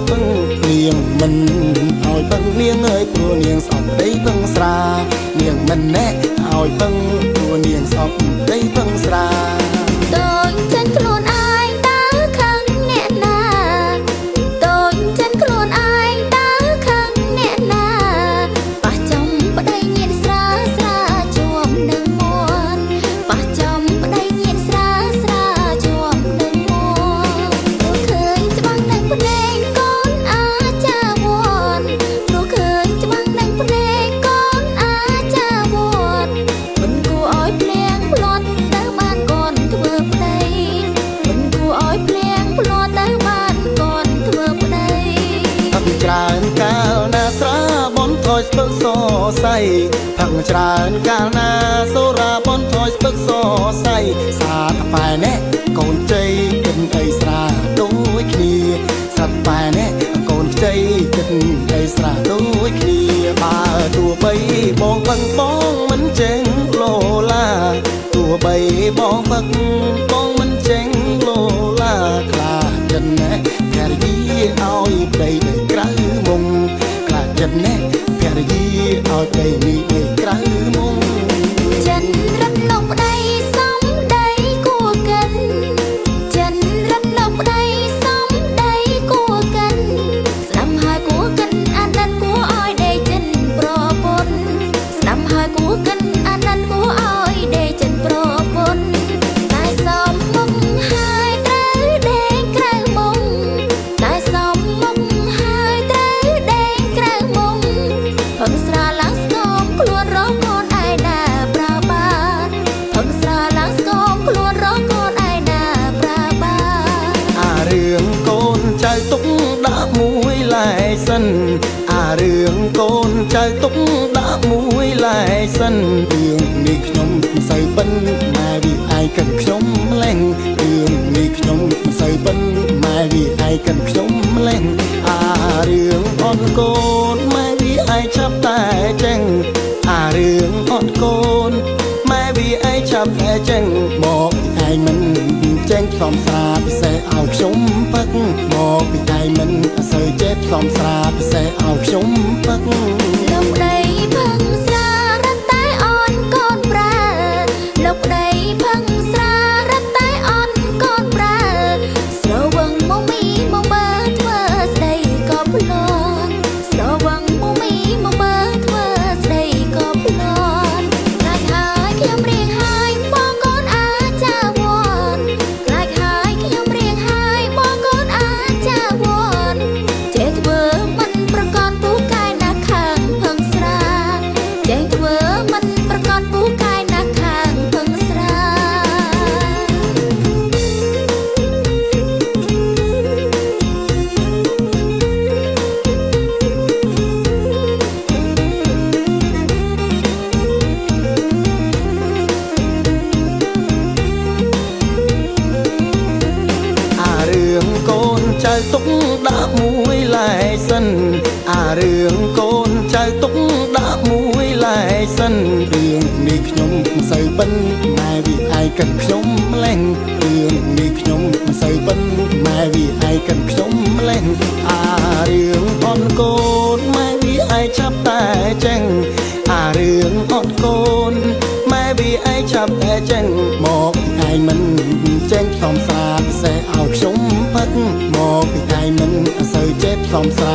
ពឹងនាងមិនឲ្យពឹងនាងអើយព្រោះនាងស្អប់ដីពឹងស្រានាងមិនណែឲ្យពឹងព្រោះនាងស្អប់ដីពឹងស្រាដូចចិនខ្លួនឯងតើខឹងអ្នកណាដូចចិនខ្លួនឯងតើខឹងអ្នកណាប៉ះចំប្តីញៀនស្រាស្រាជួមនឹងមួនប៉ះចំប្តីញៀនស្រាស្រាជួមនឹងមួនព្រោះឃើញច្បាំងនឹងភ្នែកកូនអាចចាវនព្រោះឃើញច្បាំងនឹងភ្នែកកូនអាចចាវនមិនគួរឲ្យភ្លៀងផ្លត់ទៅបានកូនធ្វើប្តីមិនគួរឲ្យភ្លៀងផ្លត់ទៅបានកូនធ្វើប្តីផឹកច្រើនកាលណាស្រាបនថយស្ពឹកសសៃផឹកច្រើនកាលណាសូរាបនថយស្ពឹកសសៃសាតប៉ែណែកូនជ័យគិនអីស្រាដូចគ្នាស្រាប់ប៉ែណែកូនជ័យគិនអីស្រាដូចគ្នាបើទោះបីបងពឹងបងមិនចេញលោឡាទោះបីបងពឹងបងមិនចេញលោឡាខ្លាចចិត្តណែភរិយាឲ្យប្តីនៅក្រៅមុងខ្លាចចិត្តណែភរិយាឲ្យប្តីនេះនៅក្រៅមុងចិនរត់លោកប្តីសំដីគួកិនចិនរត់លោកប្តីសំដីគួកិនស្ដាំហើយគួកិនអាណិតគួឲ្យដេកចិនប្រពន្ធស្ដាំហើយគួកិនអាណិតគួឲ្យដេកចិនប្រពន្ធតែសំមុខហើយត្រូវដេកក្រៅមុងតែសំមុខហើយត្រូវដេកក្រៅមុងផឹកស្រាឡើងស្គមខ្លួនរកកូនឯណាប្រើបានផឹកស្រាឡើងស្គមខ្លួនរកកូនឯណាប្រើបានអារឿងកូនចៅទុកដាក់មួយឡែសិនអារឿងកូនចៅទុកដាក់មួយឡែសិនរឿងនេះខ្ញុំមិនសូវបិនម៉ែវាឯងកិនខ្ញុំម្លេះរឿងនេះខ្ញុំមិនសូវបិនម៉ែវាឯងកិនខ្ញុំម្លេះអារឿងអត់កូនម៉ែវាឯងចាប់តែចេញអារឿងអត់កូនម៉ែវាឯងចាប់តែចេញមកពីឯងមិនចេញផ្សំស្រាពិសេសឲ្យខ្ញុំពឹកមកពីឯងមិនសូវចេះផ្សំស្រាពិសេសឲ្យខ្ញុំពឹកលោកប្តីផឹងស្រារត់តែអន់កូនប្រើលោកប្តីផឹងស្រារត់តែអន់កូនប្រើស្រវឹងមកមីមកមើលធ្វើស្ដីក៏ភ្លន់ស្រវឹងមកមីមកមើលធ្វើស្ដីក៏ភ្លន់ខ្លាចហើយខ្ញុំរៀងហើយបងកូនអាចចាវនខ្លាចហើយខ្ញុំរៀងហើយបងកូនអាចចាវនចេះធ្វើមិនប្រកបពូកែណាខាងផឹងស្រាចេះធ្វើមិនប្រកបពូកែណាខាងផឹងស្រាអារឿងកូនចៅទុកដាក់មួយឡែសិនអារឿងកូនចៅទុកដាក់មួយឡែសិនរឿងនេះខ្ញុំមិនសូវបិនម៉ែវាឯងកិនខ្ញុំម្លេះរឿងនេះខ្ញុំមិនសូវបិនម៉ែវាឯងកិនខ្ញុំម្លេះអារឿងអត់កូនម៉ែវាឯងចាប់តែចេញអារឿងអត់កូនម៉ែវាឯងចាប់តែចេញមកពីឯងមិនចេញផ្សំស្រាពិសេសឲ្យខ្ញុំផឹកមកពីឯងមិនសូវចេះផ្សំស្រា